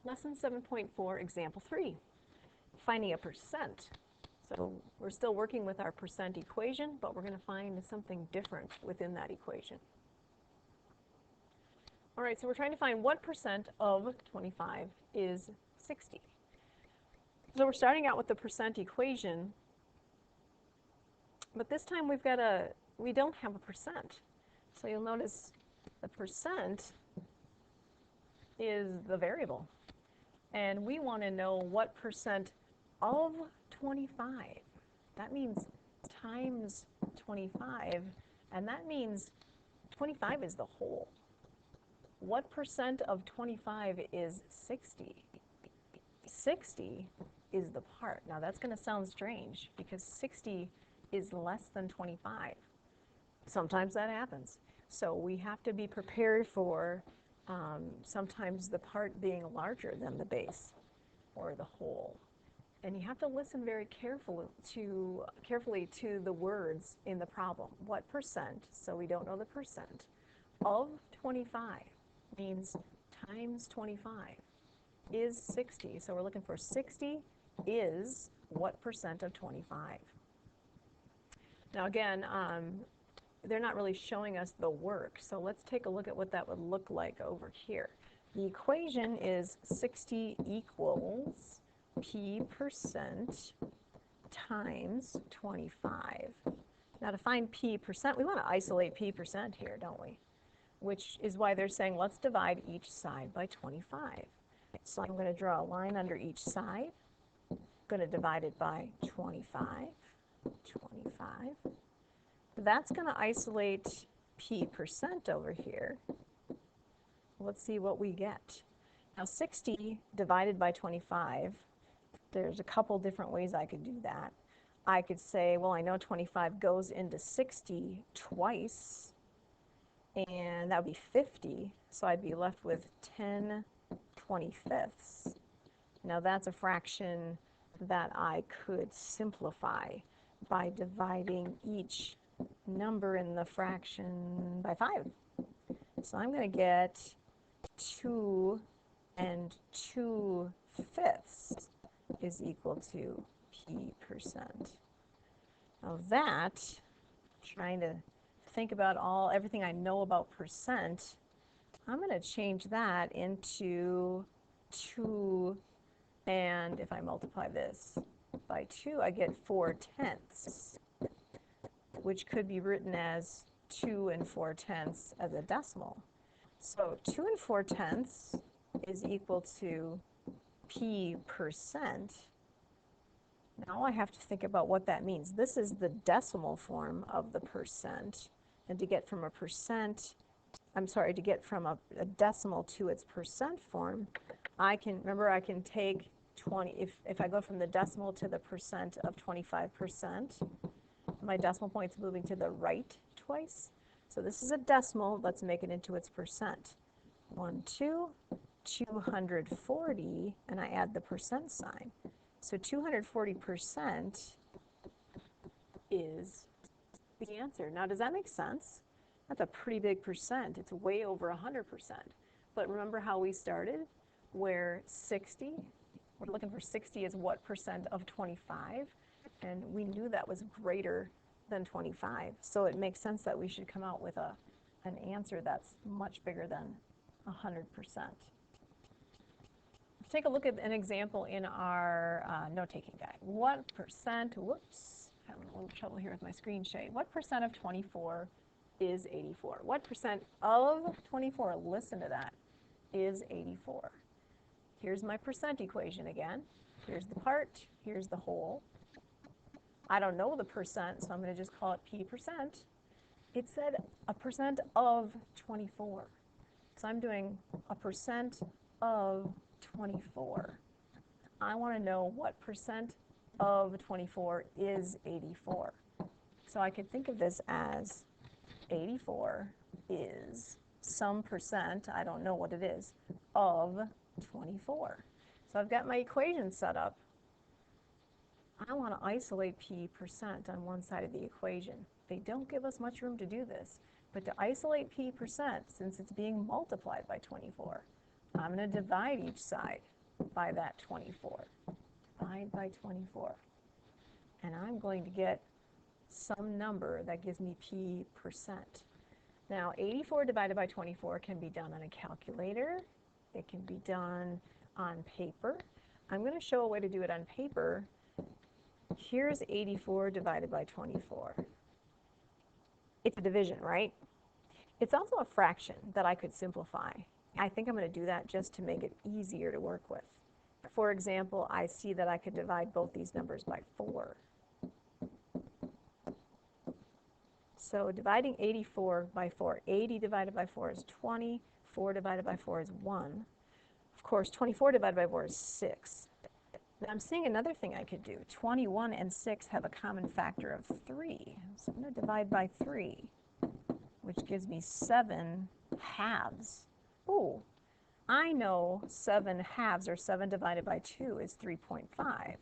Lesson 7.4, example 3, finding a percent. So we're still working with our percent equation, but we're going to find something different within that equation. All right, so we're trying to find what percent of 25 is 60. So we're starting out with the percent equation, but this time we don't have a percent. So you'll notice the percent is the variable. And we want to know what percent of 25. That means times 25, and that means 25 is the whole. What percent of 25 is 60? 60 is the part. Now that's going to sound strange because 60 is less than 25. Sometimes that happens. So we have to be prepared for sometimes the part being larger than the base or the whole. And you have to listen very carefully to the words in the problem. What percent, so we don't know the percent, of 25 means times 25 is 60. So we're looking for 60 is what percent of 25. Now again, they're not really showing us the work, so let's take a look at what that would look like over here. The equation is 60 equals p percent times 25. Now to find p percent, we want to isolate p percent here, don't we? Which is why they're saying let's divide each side by 25. So I'm going to draw a line under each side. I'm going to divide it by 25. 25. That's going to isolate p percent over here. Let's see what we get. Now 60 divided by 25, there's a couple different ways I could do that. I could say, well, I know 25 goes into 60 twice, and that would be 50, so I'd be left with 10 25ths. Now that's a fraction that I could simplify by dividing each number in the fraction by 5. So I'm going to get 2 and 2/5 is equal to p percent. Now that, trying to think about everything I know about percent, I'm going to change that into 2, and if I multiply this by 2, I get 4/10, which could be written as 2 and 4/10 as a decimal. So 2 and 4/10 is equal to p percent. Now I have to think about what that means. This is the decimal form of the percent, and to get from a percent, to get from a decimal to its percent form, I can take 20, if I go from the decimal to the percent of 25%, my decimal point's moving to the right twice. So this is a decimal, let's make it into its percent. 240, and I add the percent sign. So 240% is the answer. Now does that make sense? That's a pretty big percent. It's way over 100%. But remember how we started? Where 60, we're looking for 60 as what percent of 25? And we knew that was greater than 25. So it makes sense that we should come out with an answer that's much bigger than 100%. Let's take a look at an example in our note-taking guide. What percent, whoops, having a little trouble here with my screen shade. What percent of 24 is 84? What percent of 24, listen to that, is 84? Here's my percent equation again. Here's the part, here's the whole. I don't know the percent, so I'm going to just call it p percent. It said a percent of 24. So I'm doing a percent of 24. I want to know what percent of 24 is 84. So I could think of this as 84 is some percent, I don't know what it is, of 24. So I've got my equation set up. I want to isolate p percent on one side of the equation. They don't give us much room to do this, but to isolate p percent, since it's being multiplied by 24, I'm going to divide each side by that 24. Divide by 24. And I'm going to get some number that gives me p%. Now, 84 divided by 24 can be done on a calculator. It can be done on paper. I'm going to show a way to do it on paper. Here's 84 divided by 24. It's a division, right? It's also a fraction that I could simplify. I think I'm going to do that just to make it easier to work with. For example, I see that I could divide both these numbers by 4. So dividing 84 by 4, 80 divided by 4 is 20, 4 divided by 4 is 1. Of course, 24 divided by 4 is 6. Now I'm seeing another thing I could do. 21 and 6 have a common factor of 3. So I'm going to divide by 3, which gives me 7 halves. Oh, I know 7 halves, or 7 divided by 2, is 3.5.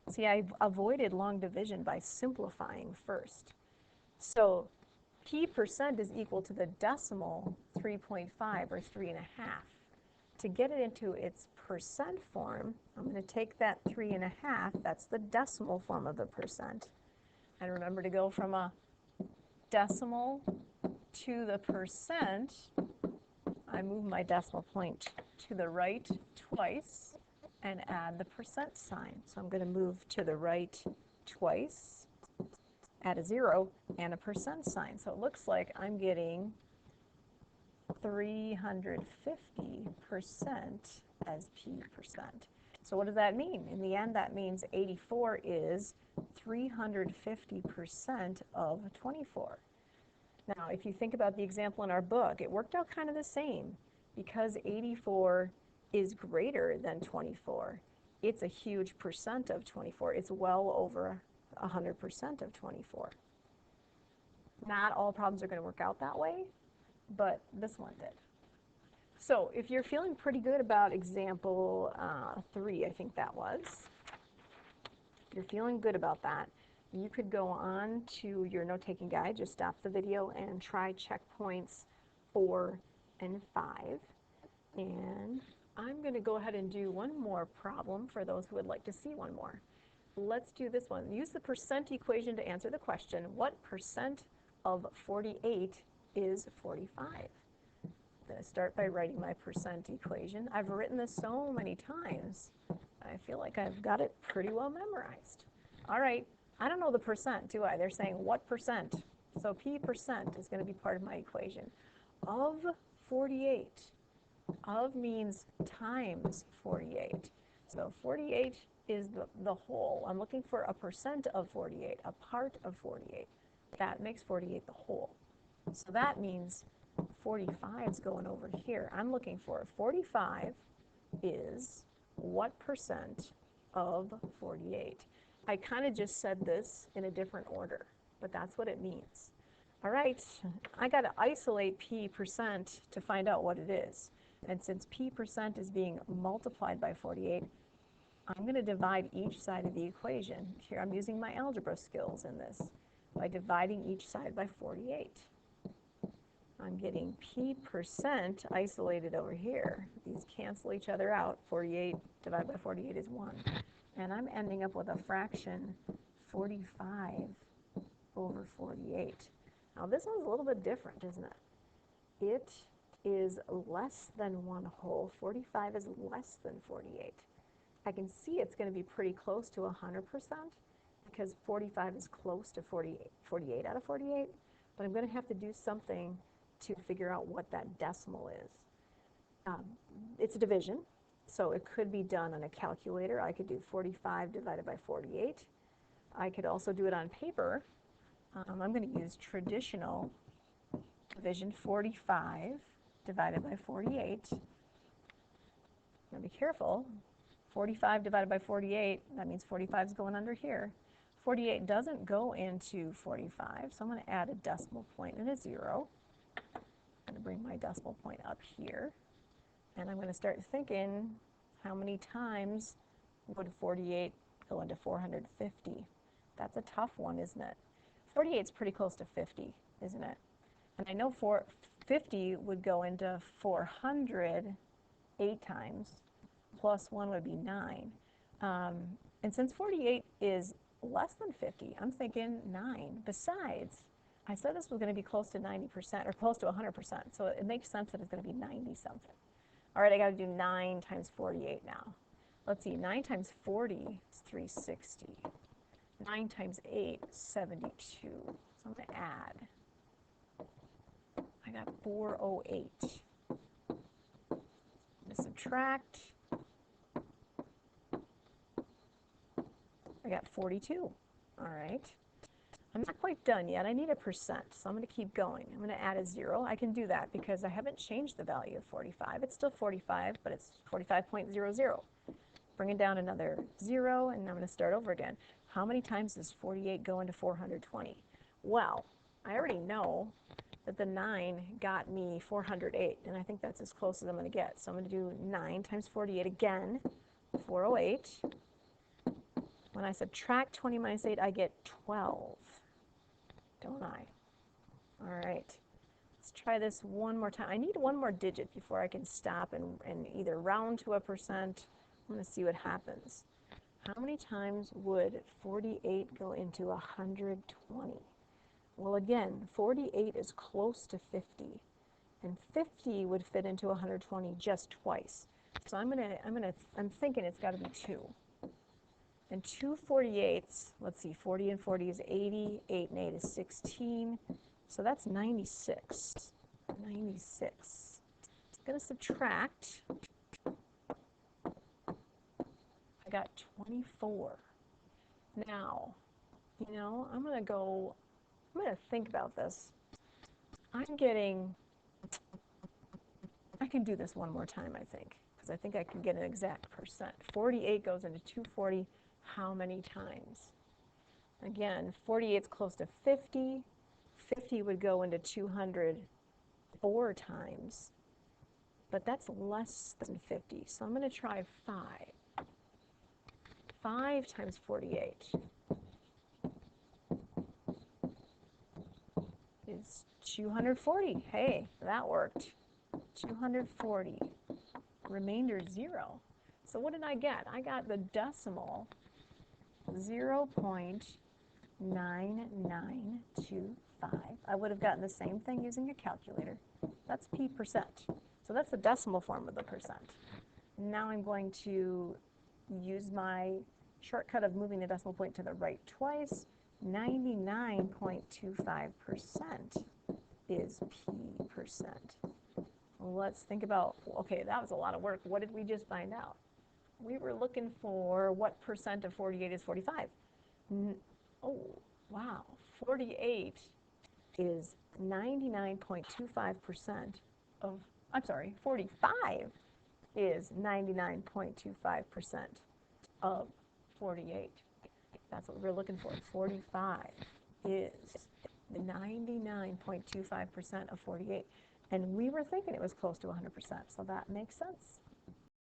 See, I avoided long division by simplifying first. So p% is equal to the decimal 3.5, or 3.5. To get it into its percent form, I'm going to take that 3.5, that's the decimal form of the percent. And remember to go from a decimal to the percent. I move my decimal point to the right twice and add the percent sign. So I'm going to move to the right twice, add a 0, and a percent sign. So it looks like I'm getting 350% as p%. So what does that mean? In the end, that means 84 is 350% of 24. Now, if you think about the example in our book, it worked out kind of the same. Because 84 is greater than 24, it's a huge percent of 24. It's well over 100% of 24. Not all problems are going to work out that way, but this one did. So if you're feeling pretty good about example 3, I think that was, if you're feeling good about that, you could go on to your note-taking guide, just stop the video and try checkpoints 4 and 5. And I'm going to go ahead and do one more problem for those who would like to see one more. Let's do this one. Use the percent equation to answer the question, what percent of 48 is 45? I'm going to start by writing my percent equation. I've written this so many times, I feel like I've got it pretty well memorized. All right, I don't know the percent, do I? They're saying what percent? So p% is going to be part of my equation. Of 48, of means times 48. So 48 is the whole. I'm looking for a percent of 48, a part of 48. That makes 48 the whole. So that means 45 is going over here. I'm looking for 45 is what percent of 48? I kind of just said this in a different order, but that's what it means. All right, I got to isolate p% to find out what it is. And since p% is being multiplied by 48, I'm going to divide each side of the equation. Here I'm using my algebra skills in this by dividing each side by 48. I'm getting p% isolated over here. These cancel each other out. 48 divided by 48 is 1. And I'm ending up with a fraction 45 over 48. Now this one's a little bit different, isn't it? It is less than 1 whole. 45 is less than 48. I can see it's going to be pretty close to 100% because 45 is close to 48 out of 48. But I'm going to have to do something to figure out what that decimal is. It's a division, so it could be done on a calculator. I could do 45 divided by 48. I could also do it on paper. I'm going to use traditional division, 45 divided by 48. Now be careful. 45 divided by 48, that means 45 is going under here. 48 doesn't go into 45, so I'm going to add a decimal point and a 0. I'm going to bring my decimal point up here. And I'm going to start thinking, how many times would 48 go into 450? That's a tough one, isn't it? 48 is pretty close to 50, isn't it? And I know 50 would go into 400 8 times, plus 1 would be 9. And since 48 is less than 50, I'm thinking 9. Besides, I said this was going to be close to 90% or close to 100%, so it makes sense that it's going to be 90 something. All right, I got to do 9 times 48 now. Let's see, 9 times 40 is 360. 9 times 8 is 72. So I'm going to add. I got 408. I'm going to subtract. I got 42. All right. I'm not quite done yet. I need a percent, so I'm going to keep going. I'm going to add a 0. I can do that because I haven't changed the value of 45. It's still 45, but it's 45.00. Bring it down another 0, and I'm going to start over again. How many times does 48 go into 420? Well, I already know that the 9 got me 408, and I think that's as close as I'm going to get. So I'm going to do 9 times 48 again, 408. When I subtract 20 minus 8, I get 12, don't I? All right, let's try this one more time. I need one more digit before I can stop and either round to a percent. I'm going to see what happens. How many times would 48 go into 120? Well, again, 48 is close to 50, and 50 would fit into 120 just twice. So I'm thinking it's got to be 2. And 2 48s, let's see, 40 and 40 is 80, 8 and 8 is 16, so that's 96. 96. I'm going to subtract. I got 24. Now, you know, I'm going to think about this. I can do this one more time, I think, because I think I can get an exact percent. 48 goes into 240 how many times? Again, 48 is close to 50. 50 would go into 204 times, but that's less than 50. So I'm going to try 5. 5 times 48 is 240. Hey, that worked. 240. Remainder 0. So what did I get? I got the decimal 0.9925. I would have gotten the same thing using a calculator. That's p%. So that's the decimal form of the percent. Now I'm going to use my shortcut of moving the decimal point to the right twice. 99.25% is p%. Let's think about, okay, that was a lot of work. What did we just find out? We were looking for what percent of 48 is 45. Oh, wow. 48 is 99.25% of, I'm sorry, 45 is 99.25% of 48. That's what we're looking for. 45 is 99.25% of 48. And we were thinking it was close to 100%, so that makes sense.